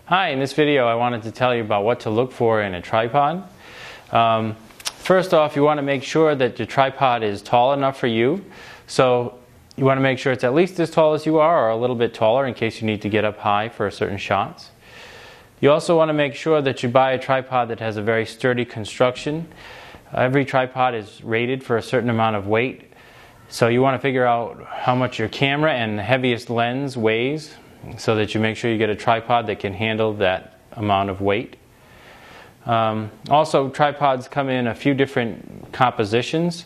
Hi, in this video I wanted to tell you about what to look for in a tripod. First off, you want to make sure that your tripod is tall enough for you. So you want to make sure it's at least as tall as you are or a little bit taller in case you need to get up high for certain shots. You also want to make sure that you buy a tripod that has a very sturdy construction. Every tripod is rated for a certain amount of weight. So you want to figure out how much your camera and the heaviest lens weighs so that you make sure you get a tripod that can handle that amount of weight. Also, tripods come in a few different compositions.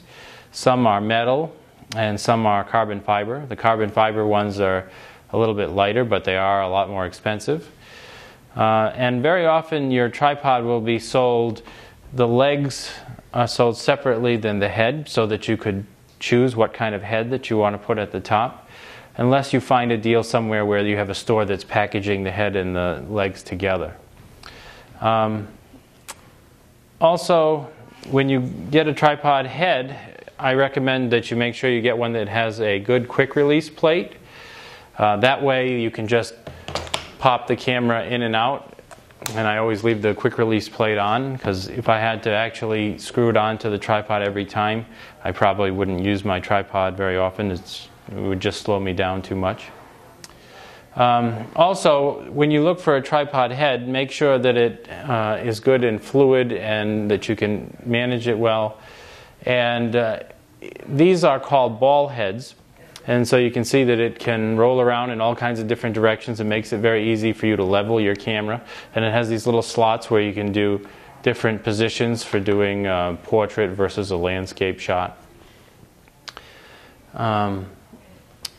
Some are metal and some are carbon fiber. The carbon fiber ones are a little bit lighter, but they are a lot more expensive. And very often your tripod will be sold, the legs are sold separately than the head so that you could choose what kind of head that you want to put at the top, unless you find a deal somewhere where you have a store that's packaging the head and the legs together. Also, when you get a tripod head, I recommend that you make sure you get one that has a good quick release plate. That way you can just pop the camera in and out, and I always leave the quick release plate on, because if I had to actually screw it onto the tripod every time, I probably wouldn't use my tripod very often. It would just slow me down too much. Also, when you look for a tripod head, make sure that it is good and fluid and that you can manage it well. And these are called ball heads. And so you can see that it can roll around in all kinds of different directions. It makes it very easy for you to level your camera. And it has these little slots where you can do different positions for doing a portrait versus a landscape shot.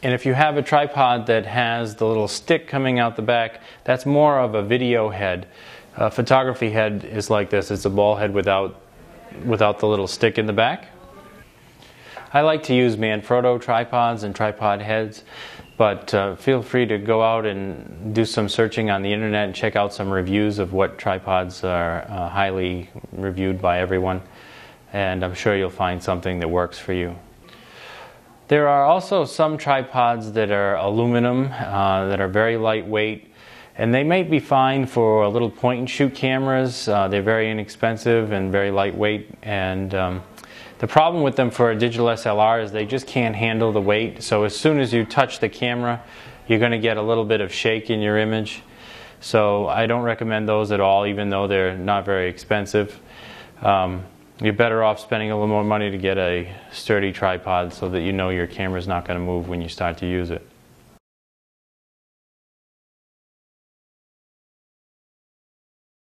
And if you have a tripod that has the little stick coming out the back, that's more of a video head. A photography head is like this. It's a ball head without the little stick in the back. I like to use Manfrotto tripods and tripod heads, but feel free to go out and do some searching on the internet and check out some reviews of what tripods are highly reviewed by everyone, and I'm sure you'll find something that works for you. There are also some tripods that are aluminum, that are very lightweight, and they might be fine for little point and shoot cameras. They're very inexpensive and very lightweight, and the problem with them for a digital SLR is they just can't handle the weight. So as soon as you touch the camera, you're going to get a little bit of shake in your image. So I don't recommend those at all, even though they're not very expensive. You're better off spending a little more money to get a sturdy tripod so that you know your camera's not going to move when you start to use it.